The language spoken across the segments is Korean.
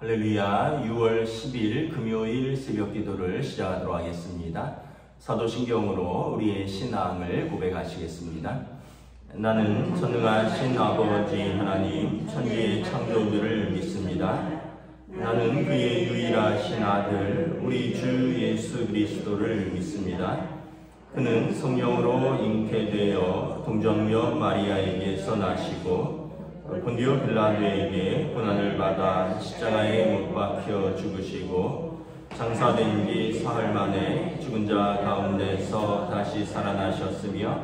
할렐루야. 6월 10일 금요일 새벽 기도를 시작하도록 하겠습니다. 사도신경으로 우리의 신앙을 고백하시겠습니다. 나는 전능하신 아버지 하나님 천지의 창조주를 믿습니다. 나는 그의 유일하신 아들 우리 주 예수 그리스도를 믿습니다. 그는 성령으로 잉태되어 동정녀 마리아에게서 나시고 본디오 빌라도에게 고난을 받아 십자가에 못 박혀 죽으시고 장사된 지 사흘 만에 죽은 자 가운데서 다시 살아나셨으며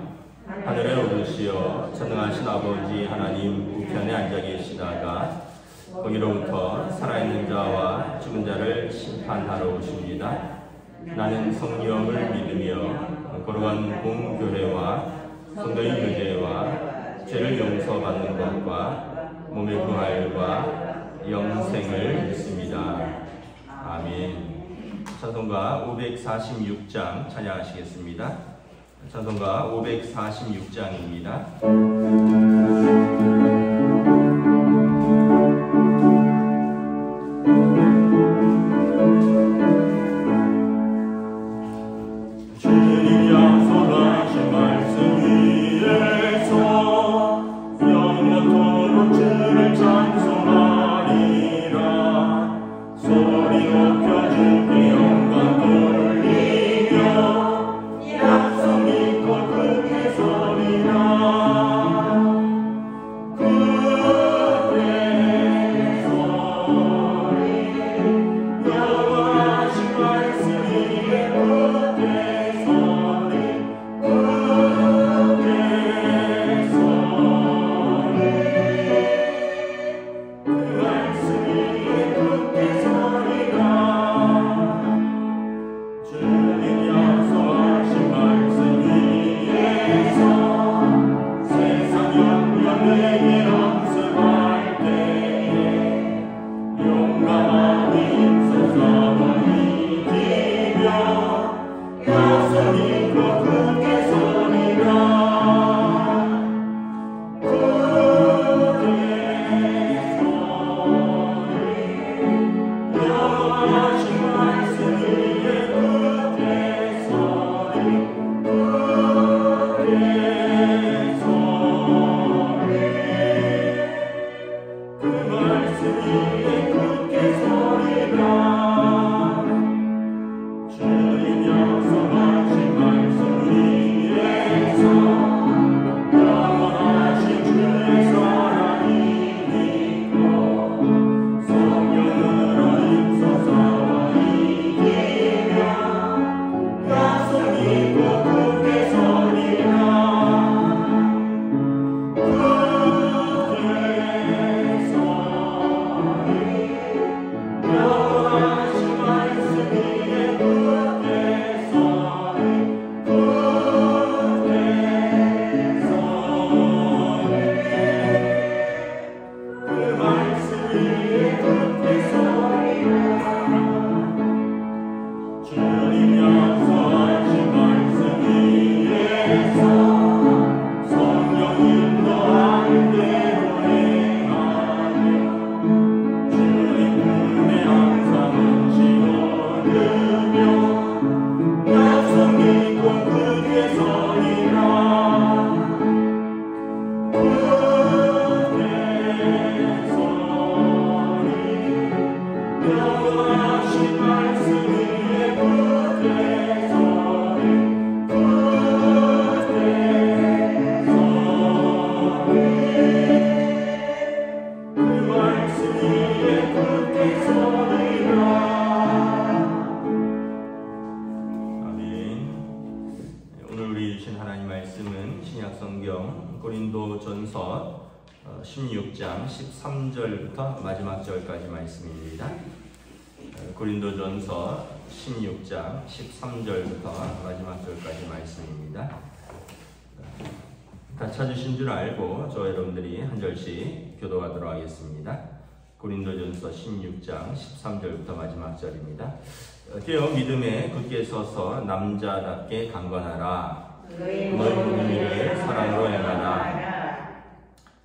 하늘에 오르시어 전능하신 아버지 하나님 우편에 앉아 계시다가 거기로부터 살아있는 자와 죽은 자를 심판하러 오십니다. 나는 성령을 믿으며 거룩한 공교회와 성도의 교제와 죄를 용서받는 것과 몸의 부활과 영생을 믿습니다. 아멘. 찬송가 546장 찬양하시겠습니다. 찬송가 546장입니다. 고린도전서 16장 13절부터 마지막 절까지 말씀입니다. 고린도전서 16장 13절부터 마지막 절까지 말씀입니다. 다 찾으신 줄 알고 저 여러분들이 한 절씩 교도하도록 하겠습니다. 고린도전서 16장 13절부터 마지막 절입니다. 깨어 믿음에 굳게 서서 남자답게 강건하라. 너희 공의를 사랑으로 행하라.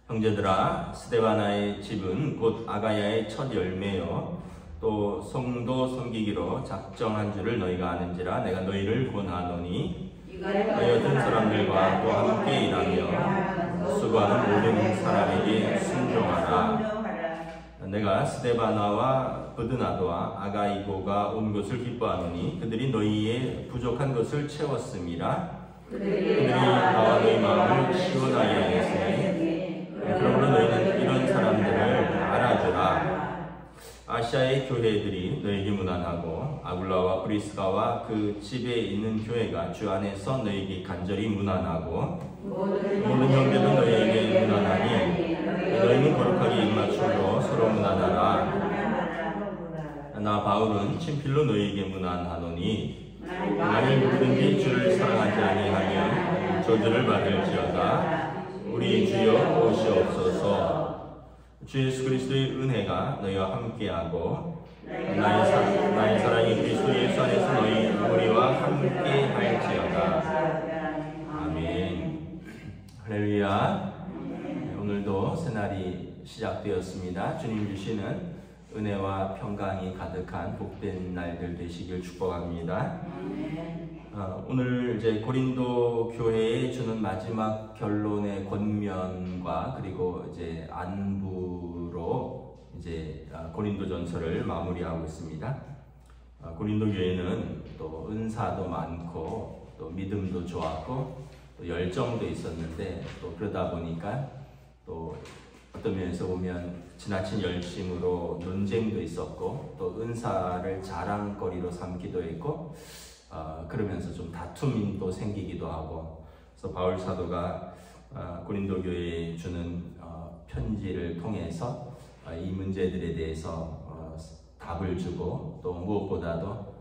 형제들아, 스데바나의 집은 곧 아가야의 첫 열매요 또 성도 섬기기로 작정한 줄을 너희가 아는지라. 내가 너희를 권하노니 너희 같은 사람들과 또 함께 일하며 수고하는 모든 사람에게 순종하라. 내가 스데바나와 브드나도와 아가이고가 온 것을 기뻐하노니 그들이 너희의 부족한 것을 채웠음이라. 그들이 나와 너희 마음을 시원하게 하였으니 그러므로 너희는 이런 사람들을 알아주라. 아시아의 교회들이 너에게 문안하고 아굴라와 브리스가와 그 집에 있는 교회가 주 안에서 너에게 간절히 문안하고 모든 형제도 너에게 문안하니 너희는 거룩하게 입맞춤으로 서로 문안하라. 나 바울은 친필로 너희에게 문안하노니 만일 누구든지 주를 사랑하지 아니하면 저주를 받을지어다. 우리 주여 오시옵소서. 주 예수 그리스도의 은혜가 너희와 함께하고 나의 사랑이 그리스도 예수 안에서 우리와 함께 할지어다. 아멘. 할렐루야. 오늘도 새날이 시작되었습니다. 주님 주시는 은혜와 평강이 가득한 복된 날들 되시길 축복합니다. 오늘 이제 고린도 교회에 주는 마지막 결론의 권면과 그리고 이제 안부로 이제 고린도전서를 마무리하고 있습니다. 고린도 교회는 또 은사도 많고 또 믿음도 좋았고 또 열정도 있었는데 또 그러다 보니까 또 어떤 면에서 보면 지나친 열심으로 논쟁도 있었고 또 은사를 자랑거리로 삼기도 했고 그러면서 좀 다툼도 생기기도 하고. 그래서 바울 사도가 고린도 교회에 주는 편지를 통해서 이 문제들에 대해서 답을 주고 또 무엇보다도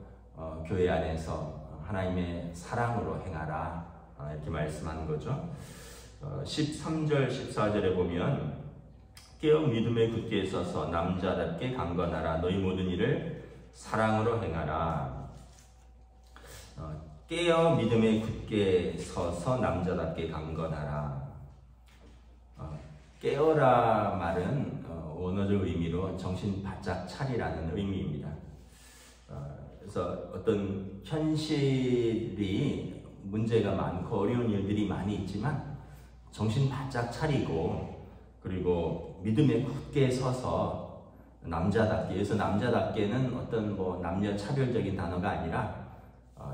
교회 안에서 하나님의 사랑으로 행하라 이렇게 말씀하는 거죠. 13절 14절에 보면 깨어 믿음에 굳게 서서 남자답게 강건하라. 너희 모든 일을 사랑으로 행하라. 깨어 믿음에 굳게 서서 남자답게 강건하라. 깨어라 말은 원어적 의미로 정신 바짝 차리라는 의미입니다. 그래서 어떤 현실이 문제가 많고 어려운 일들이 많이 있지만 정신 바짝 차리고 그리고 믿음에 굳게 서서 남자답게. 그래서 남자답게는 어떤 뭐 남녀 차별적인 단어가 아니라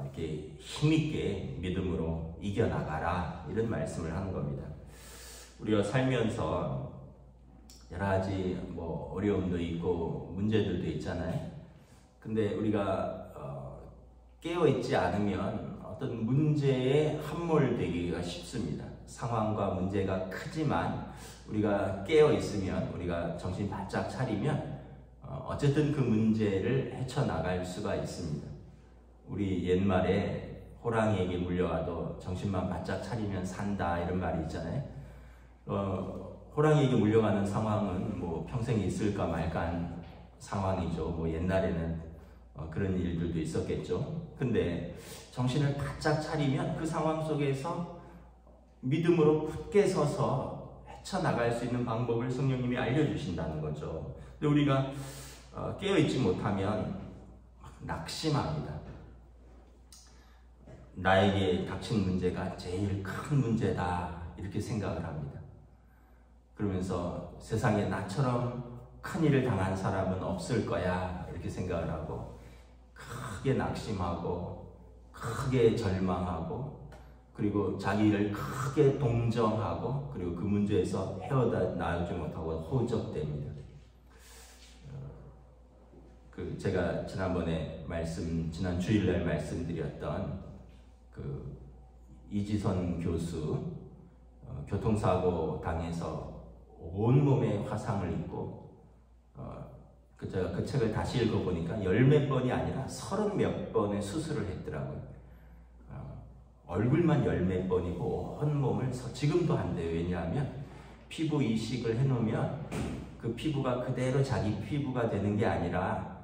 이렇게 힘있게 믿음으로 이겨나가라 이런 말씀을 하는 겁니다. 우리가 살면서 여러 가지 뭐 어려움도 있고 문제들도 있잖아요. 근데 우리가 깨어있지 않으면 어떤 문제에 함몰되기가 쉽습니다. 상황과 문제가 크지만 우리가 깨어있으면, 우리가 정신 바짝 차리면 어쨌든 그 문제를 헤쳐나갈 수가 있습니다. 우리 옛말에 호랑이에게 물려와도 정신만 바짝 차리면 산다 이런 말이 있잖아요. 호랑이에게 물려가는 상황은 뭐 평생 있을까 말까한 상황이죠. 뭐 옛날에는 그런 일들도 있었겠죠. 근데 정신을 바짝 차리면 그 상황 속에서 믿음으로 굳게 서서 헤쳐나갈 수 있는 방법을 성령님이 알려주신다는 거죠. 근데 우리가 깨어있지 못하면 낙심합니다. 나에게 닥친 문제가 제일 큰 문제다 이렇게 생각을 합니다. 그러면서 세상에 나처럼 큰 일을 당한 사람은 없을 거야 이렇게 생각을 하고 크게 낙심하고 크게 절망하고 그리고 자기를 크게 동정하고 그리고 그 문제에서 헤어나오지 못하고 호적됩니다. 제가 지난번에 지난 주일날 말씀드렸던 그 이지선 교수 교통사고 당해서 온몸에 화상을 입고 제가 그 책을 다시 읽어보니까 10몇 번이 아니라 30몇 번의 수술을 했더라고요. 얼굴만 10몇 번이고 온몸을 지금도 한대요. 왜냐하면 피부 이식을 해놓으면 그 피부가 그대로 자기 피부가 되는 게 아니라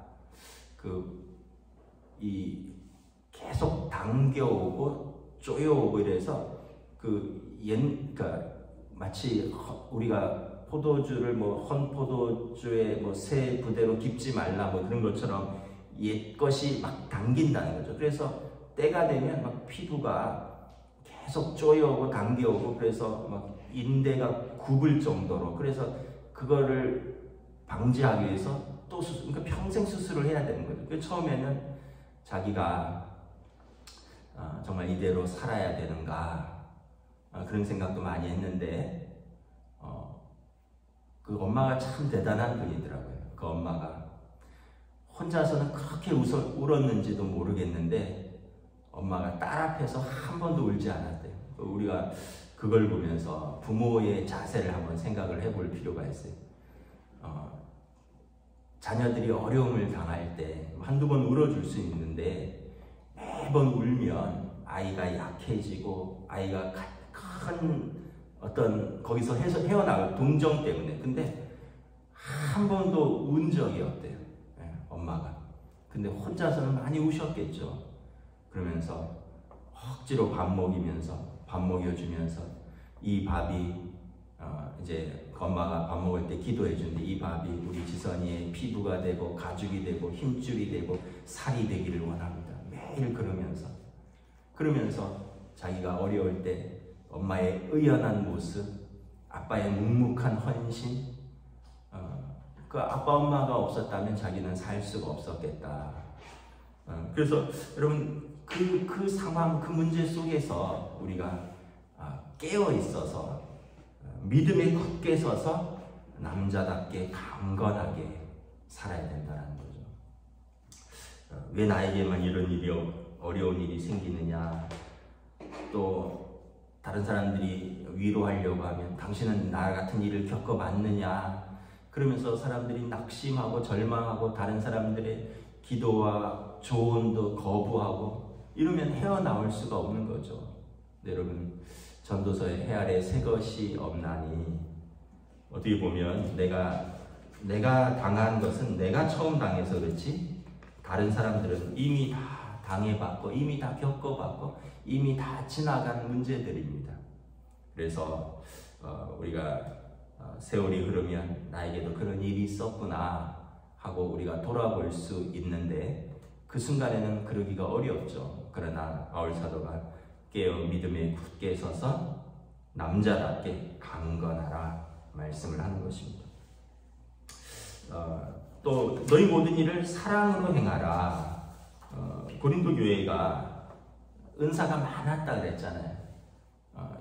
계속 당겨오고 쪼여오고 이래서 그러니까 마치 우리가 포도주를 뭐 헌 포도주에 뭐 새 부대로 깁지 말라 뭐 그런 것처럼 옛 것이 막 당긴다는 거죠. 그래서 때가 되면 막 피부가 계속 쪼여오고 당겨오고 그래서 막 인대가 굽을 정도로, 그래서 그거를 방지하기 위해서 또 그러니까 평생 수술을 해야 되는 거죠. 그 처음에는 자기가 정말 이대로 살아야 되는가 그런 생각도 많이 했는데 그 엄마가 참 대단한 분이더라고요. 그 엄마가 혼자서는 그렇게 울었는지도 모르겠는데 엄마가 딸 앞에서 한 번도 울지 않았대요. 우리가 그걸 보면서 부모의 자세를 한번 생각을 해볼 필요가 있어요. 자녀들이 어려움을 당할 때 한두 번 울어줄 수 있는데 매번 울면 아이가 약해지고 아이가 큰 어떤 거기서 헤어나올 동정 때문에. 근데 한 번도 운 적이 없대요. 엄마가. 근데 혼자서는 많이 우셨겠죠. 그러면서 억지로 밥 먹여주면서 이 밥이 이제 엄마가 밥 먹을 때 기도해 주는데 이 밥이 우리 지선이의 피부가 되고 가죽이 되고 힘줄이 되고 살이 되기를 원합니다. 매일 그러면서 자기가 어려울 때 엄마의 의연한 모습, 아빠의 묵묵한 헌신, 그 아빠 엄마가 없었다면 자기는 살 수가 없었겠다. 그래서 여러분 그 상황, 그 문제 속에서 우리가 깨어 있어서 믿음에 굳게 서서 남자답게 강건하게 살아야 된다는 거죠. 왜 나에게만 이런 일이 어려운 일이 생기느냐? 또 다른 사람들이 위로하려고 하면 당신은 나 같은 일을 겪어봤느냐? 그러면서 사람들이 낙심하고 절망하고 다른 사람들의 기도와 조언도 거부하고 이러면 헤어나올 수가 없는 거죠. 네, 여러분 전도서에 해 아래 새 것이 없나니, 어떻게 보면 내가 당한 것은 내가 처음 당해서 그렇지 다른 사람들은 이미 다 당해봤고 이미 다 겪어봤고 이미 다 지나간 문제들입니다. 그래서 우리가 세월이 흐르면 나에게도 그런 일이 있었구나 하고 우리가 돌아볼 수 있는데 그 순간에는 그러기가 어렵죠. 그러나 바울 사도가 깨어 믿음에 굳게 서서 남자답게 강건하라 말씀을 하는 것입니다. 또 너희 모든 일을 사랑으로 행하라. 고린도 교회가 은사가 많았다 그랬잖아요.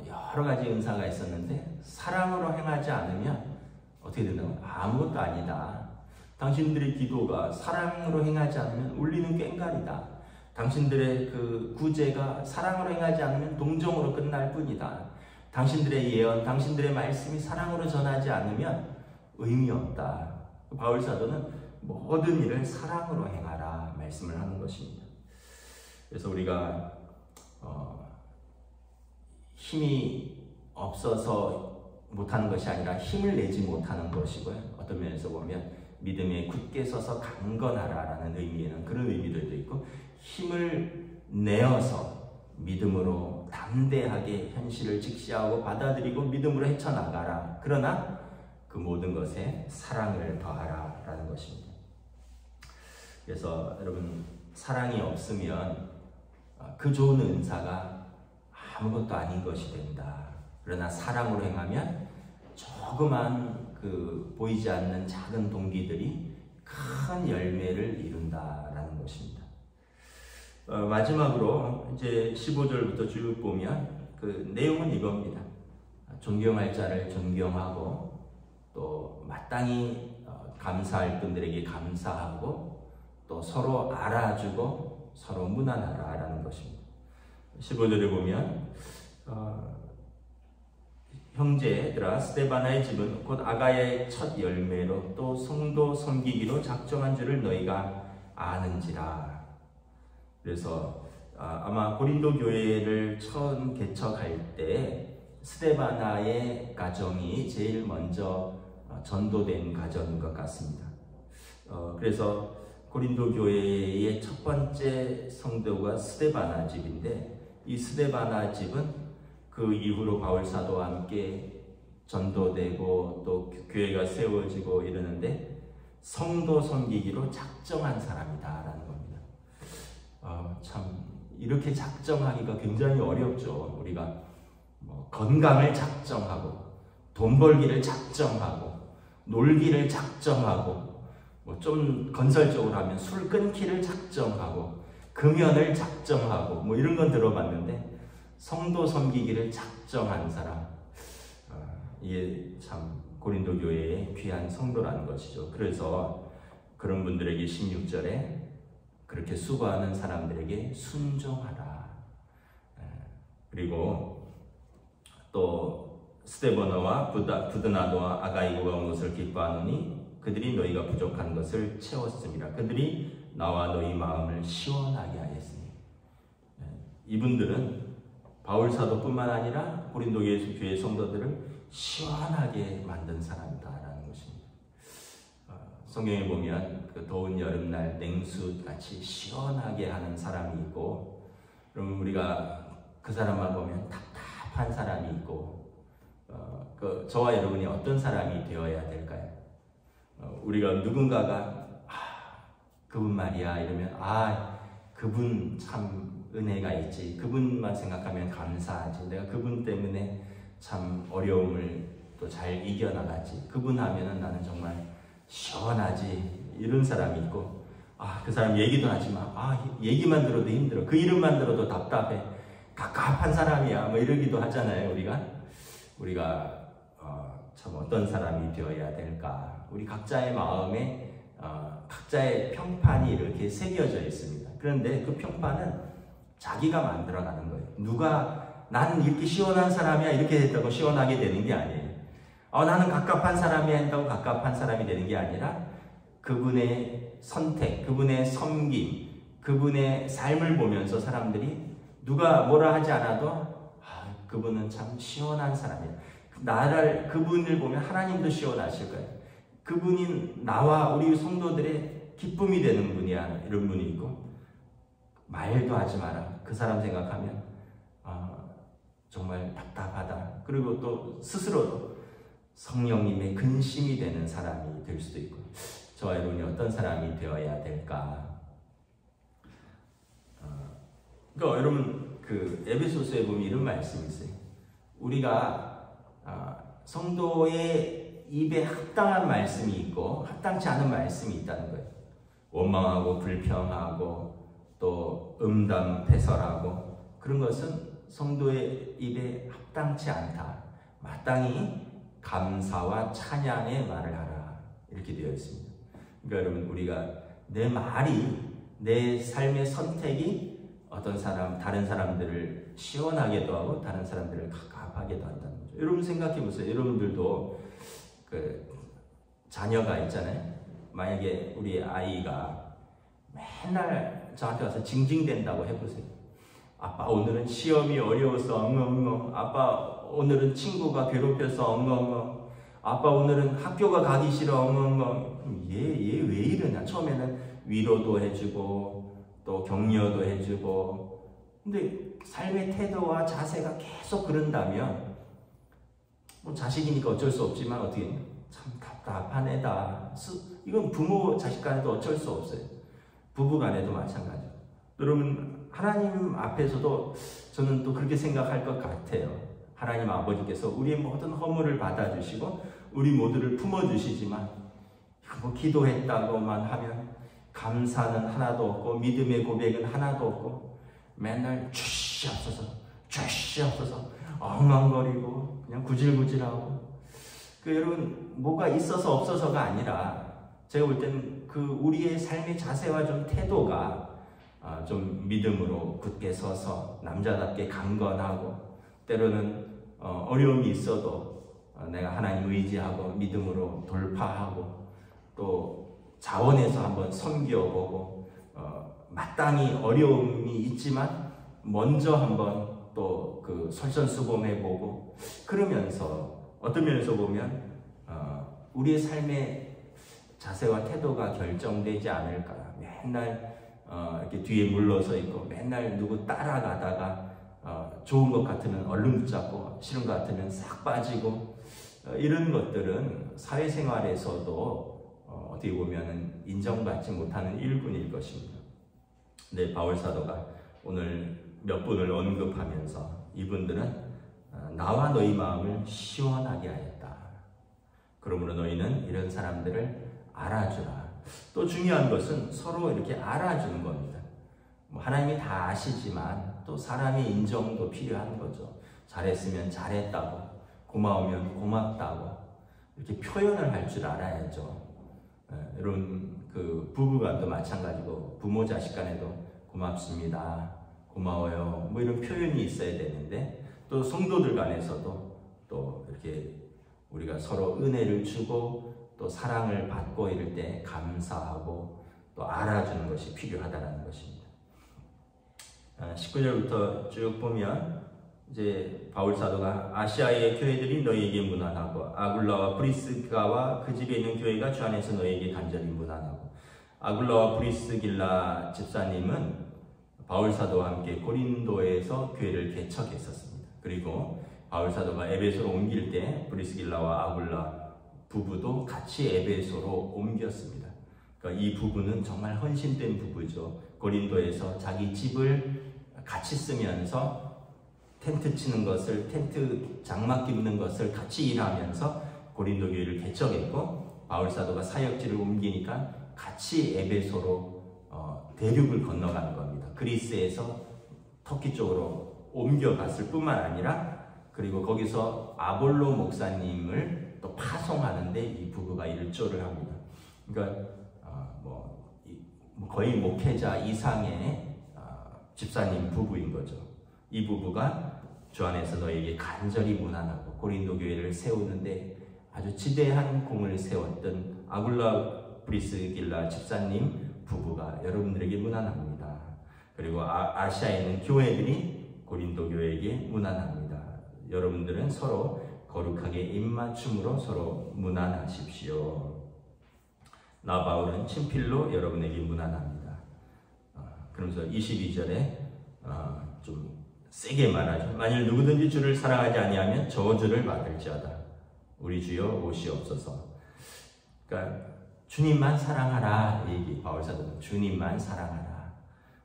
여러 가지 은사가 있었는데 사랑으로 행하지 않으면 어떻게 된다고? 아무것도 아니다. 당신들의 기도가 사랑으로 행하지 않으면 울리는 꽹과리다. 당신들의 그 구제가 사랑으로 행하지 않으면 동정으로 끝날 뿐이다. 당신들의 예언, 당신들의 말씀이 사랑으로 전하지 않으면 의미 없다. 바울 사도는 모든 일을 사랑으로 행하라 말씀을 하는 것입니다. 그래서 우리가 힘이 없어서 못하는 것이 아니라 힘을 내지 못하는 것이고요. 어떤 면에서 보면 믿음에 굳게 서서 강건하라라는 의미에는 그런 의미들도 있고, 힘을 내어서 믿음으로 담대하게 현실을 직시하고 받아들이고 믿음으로 헤쳐나가라. 그러나 그 모든 것에 사랑을 더하라라는 것입니다. 그래서 여러분 사랑이 없으면 그 좋은 은사가 아무것도 아닌 것이 된다. 그러나 사랑으로 행하면 조그만 그 보이지 않는 작은 동기들이 큰 열매를 이룬다라는 것입니다. 마지막으로 이제 15절부터 쭉 보면 그 내용은 이겁니다. 존경할 자를 존경하고 또 마땅히 감사할 분들에게 감사하고 또 서로 알아주고 서로 무난하라라는 것입니다. 15절에 보면 형제들아 스데바나의 집은 곧 아가야의 첫 열매로 또 성도 섬기기로 작정한 줄을 너희가 아는지라. 그래서 아마 고린도 교회를 처음 개척할 때 스데바나의 가정이 제일 먼저 전도된 가정인 것 같습니다. 그래서 고린도 교회의 첫 번째 성도가 스데바나 집인데, 이 스데바나 집은 그 이후로 바울 사도와 함께 전도되고 또 교회가 세워지고 이러는데 성도 섬기기로 작정한 사람이다라는 겁니다. 참 이렇게 작정하기가 굉장히 어렵죠. 우리가 뭐 건강을 작정하고 돈 벌기를 작정하고 놀기를 작정하고 뭐 좀 건설적으로 하면 술 끊기를 작정하고 금연을 작정하고 뭐 이런 건 들어봤는데 성도 섬기기를 작정한 사람, 이게 참 고린도 교회의 귀한 성도라는 것이죠. 그래서 그런 분들에게 16절에 그렇게 수고하는 사람들에게 순종하라. 그리고 또 스데보나와 부드나도와 아가이고가 온 것을 기뻐하노니 그들이 너희가 부족한 것을 채웠습니다. 그들이 나와 너희 마음을 시원하게 하였으니. 이분들은 바울 사도뿐만 아니라 고린도 교회 성도들을 시원하게 만든 사람이다라는 것입니다. 성경에 보면 그 더운 여름날 냉수같이 시원하게 하는 사람이 있고, 그럼 우리가 그 사람만 보면 답답한 사람이 있고, 저와 여러분이 어떤 사람이 되어야 될까요? 우리가 누군가가 그분 말이야 이러면 그분 참 은혜가 있지, 그분만 생각하면 감사하지, 내가 그분 때문에 참 어려움을 또 잘 이겨나가지, 그분 하면은 나는 정말 시원하지, 이런 사람이 있고, 그 사람 얘기도 하지만 얘기만 들어도 힘들어, 그 이름만 들어도 답답해, 갑갑한 사람이야 뭐 이러기도 하잖아요. 우리가 참 어떤 사람이 되어야 될까? 우리 각자의 마음에 각자의 평판이 이렇게 새겨져 있습니다. 그런데 그 평판은 자기가 만들어가는 거예요. 누가 나는 이렇게 시원한 사람이야 이렇게 됐다고 시원하게 되는 게 아니에요. 나는 갑갑한 사람이야 한다고 갑갑한 사람이 되는 게 아니라 그분의 선택, 그분의 섬김, 그분의 삶을 보면서 사람들이 누가 뭐라 하지 않아도 그분은 참 시원한 사람이야. 그분을 보면 하나님도 시원하실 거예요. 그분이 나와 우리 성도들의 기쁨이 되는 분이야, 이런 분이 있고, 말도 하지 마라, 그 사람 생각하면 정말 답답하다. 그리고 또 스스로도 성령님의 근심이 되는 사람이 될 수도 있고, 저와 여러분이 어떤 사람이 되어야 될까? 그러니까 여러분 에베소서에 보면 이런 말씀이 있어요. 우리가 성도의 입에 합당한 말씀이 있고 합당치 않은 말씀이 있다는 거예요. 원망하고 불평하고 또 음담패설하고 그런 것은 성도의 입에 합당치 않다. 마땅히 감사와 찬양의 말을 하라, 이렇게 되어 있습니다. 그러니까 여러분, 우리가 내 말이, 내 삶의 선택이 어떤 사람, 다른 사람들을 시원하게도 하고 다른 사람들을 갑갑하게도 한다는 거죠. 여러분 생각해 보세요. 여러분들도 자녀가 있잖아요. 만약에 우리 아이가 맨날 저한테 와서 징징댄다고 해보세요. 아빠 오늘은 시험이 어려워서 엉엉엉, 아빠 오늘은 친구가 괴롭혀서 엉엉엉, 아빠 오늘은 학교가 가기 싫어 엉엉엉. 그럼 얘 왜 이러냐. 처음에는 위로도 해주고 또 격려도 해주고, 근데 삶의 태도와 자세가 계속 그런다면 뭐 자식이니까 어쩔 수 없지만 어떻게 참 답답한 애다. 이건 부모 자식 간에도 어쩔 수 없어요. 부부 간에도 마찬가지고. 여러분, 하나님 앞에서도 저는 또 그렇게 생각할 것 같아요. 하나님 아버지께서 우리의 모든 허물을 받아주시고 우리 모두를 품어주시지만 뭐 기도했다고만 하면 감사는 하나도 없고 믿음의 고백은 하나도 없고 맨날 주시 없어서 엉엉거리고 그냥 구질구질하고. 여러분, 뭐가 있어서 없어서가 아니라 제가 볼 때는 우리의 삶의 자세와 좀 태도가 좀 믿음으로 굳게 서서 남자답게 강건하고, 때로는 어려움이 있어도 내가 하나님 의지하고 믿음으로 돌파하고 또 자원해서 한번 섬겨보고, 마땅히 어려움이 있지만 먼저 한번 또 솔선수범해보고, 그러면서 어떤 면에서 보면 우리의 삶의 자세와 태도가 결정되지 않을까. 맨날 이렇게 뒤에 물러서 있고 맨날 누구 따라가다가 좋은 것 같으면 얼른 붙잡고 싫은 것 같으면 싹 빠지고, 이런 것들은 사회생활에서도 어떻게 보면 인정받지 못하는 일군일 것입니다. 근데 바울 사도가 오늘 몇 분을 언급하면서 이분들은 나와 너희 마음을 시원하게 하였다. 그러므로 너희는 이런 사람들을 알아주라. 또 중요한 것은 서로 이렇게 알아주는 겁니다. 하나님이 다 아시지만 또 사람의 인정도 필요한 거죠. 잘했으면 잘했다고, 고마우면 고맙다고 이렇게 표현을 할 줄 알아야죠. 여러분 그 부부간도 마찬가지고 부모 자식 간에도 고맙습니다, 고마워요 뭐 이런 표현이 있어야 되는데, 또 성도들 간에서도 또 이렇게 우리가 서로 은혜를 주고 또 사랑을 받고 이럴 때 감사하고 또 알아주는 것이 필요하다는 것입니다. 19절부터 쭉 보면 이제 바울 사도가 아시아의 교회들이 너희에게 문안하고 아굴라와 브리스가와 그 집에 있는 교회가 주 안에서 너희에게 간절히 문안하고, 아굴라와 브리스길라 집사님은 바울 사도와 함께 고린도에서 교회를 개척했었습니다. 그리고 바울 사도가 에베소로 옮길 때 브리스길라와 아굴라 부부도 같이 에베소로 옮겼습니다. 그러니까 이 부부는 정말 헌신된 부부죠. 고린도에서 자기 집을 같이 쓰면서 텐트 치는 것을, 텐트 장막 깁는 것을 같이 일하면서 고린도 교회를 개척했고, 바울 사도가 사역지를 옮기니까 같이 에베소로 대륙을 건너가는 겁니다. 그리스에서 터키 쪽으로 옮겨갔을 뿐만 아니라, 그리고 거기서 아볼로 목사님을 또 파송하는데 이 부부가 일조를 합니다. 그러니까 거의 목회자 이상의 집사님 부부인 거죠. 이 부부가 주 안에서 너에게 간절히 문안하고 고린도 교회를 세우는데 아주 지대한 공을 세웠던 아굴라 브리스길라 집사님 부부가 여러분들에게 문안합니다. 그리고 아시아에 있는 교회들이 고린도 교회에게 문안합니다. 여러분들은 서로 거룩하게 입맞춤으로 서로 문안하십시오. 나 바울은 친필로 여러분에게 문안합니다. 그러면서 22절에 좀 세게 말하죠. 만일 누구든지 주를 사랑하지 아니하면 저주를 받을지어다. 우리 주여 오시옵소서. 그러니까 주님만 사랑하라 얘기. 바울 사도는 주님만 사랑하라.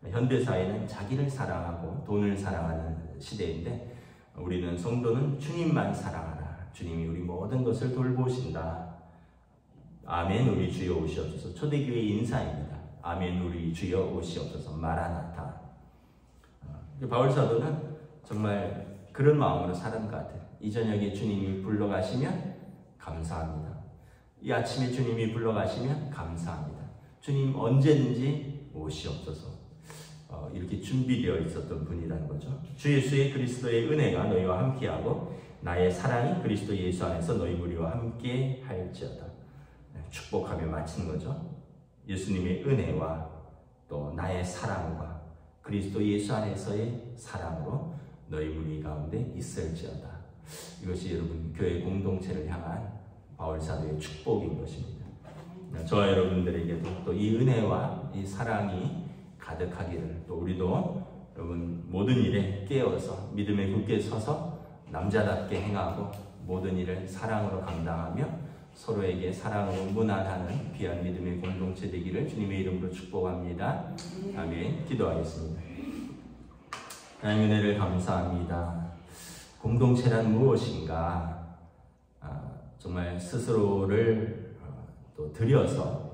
현대사회는 자기를 사랑하고 돈을 사랑하는 시대인데, 우리는 성도는 주님만 사랑하라. 주님이 우리 모든 것을 돌보신다. 아멘 우리 주여 오시옵소서. 초대교회 인사입니다. 아멘 우리 주여 오시옵소서. 마라나타. 바울 사도는 정말 그런 마음으로 사는 것 같아요. 이 저녁에 주님이 불러가시면 감사합니다. 이 아침에 주님이 불러가시면 감사합니다. 주님 언제든지 오시옵소서. 이렇게 준비되어 있었던 분이라는 거죠. 주 예수의 그리스도의 은혜가 너희와 함께하고 나의 사랑이 그리스도 예수 안에서 너희 무리와 함께 할지어다. 축복하며 마치는 거죠. 예수님의 은혜와 또 나의 사랑과 그리스도 예수 안에서의 사랑으로 너희 무리 가운데 있을지어다. 이것이 여러분 교회 공동체를 향한 바울 사도의 축복인 것입니다. 저와 여러분들에게도 또 이 은혜와 이 사랑이 가득하기를, 또 우리도 여러분 모든 일에 깨어서 믿음에 굳게 서서 남자답게 행하고 모든 일을 사랑으로 감당하며 서로에게 사랑으로 문안하는 귀한 믿음의 공동체 되기를 주님의 이름으로 축복합니다. 아멘. 기도하겠습니다. 하나님 은혜를 감사합니다. 공동체란 무엇인가? 정말 스스로를 또 들여서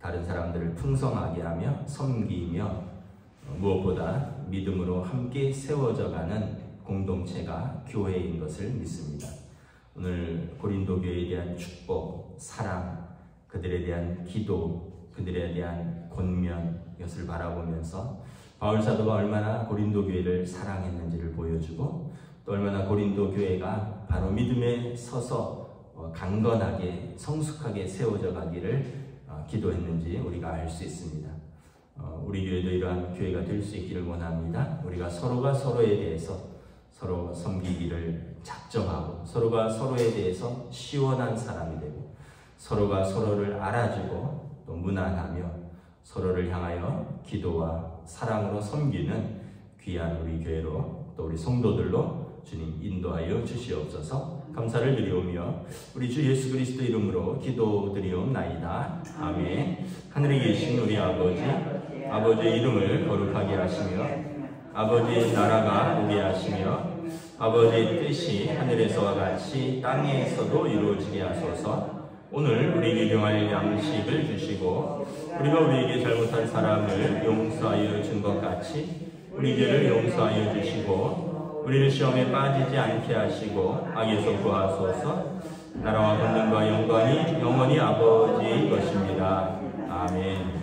다른 사람들을 풍성하게 하며 섬기며 무엇보다 믿음으로 함께 세워져가는 공동체가 교회인 것을 믿습니다. 오늘 고린도 교회에 대한 축복, 사랑, 그들에 대한 기도, 그들에 대한 권면, 이것을 바라보면서 바울 사도가 얼마나 고린도 교회를 사랑했는지를 보여주고, 또 얼마나 고린도 교회가 바로 믿음에 서서 강건하게 성숙하게 세워져 가기를 기도했는지 우리가 알 수 있습니다. 우리 교회도 이러한 교회가 될 수 있기를 원합니다. 우리가 서로가 서로에 대해서 서로 섬기기를 작정하고, 서로가 서로에 대해서 시원한 사람이 되고, 서로가 서로를 알아주고 또 문안하며 서로를 향하여 기도와 사랑으로 섬기는 귀한 우리 교회로, 또 우리 성도들로 주님 인도하여 주시옵소서. 감사를 드리오며 우리 주 예수 그리스도 이름으로 기도드리옵나이다. 아멘. 하늘에 계신 우리 아버지의 이름을 거룩하게 하시며 아버지의 나라가 오게 하시며 아버지의 뜻이 하늘에서와 같이 땅에서도 이루어지게 하소서. 오늘 우리에게 용할 양식을 주시고 우리가 우리에게 잘못한 사람을 용서하여 준 것 같이 우리 죄를 용서하여 주시고 우리를 시험에 빠지지 않게 하시고 악에서 구하소서. 나라와 권능과 영광이 영원히 아버지의 것입니다. 아멘.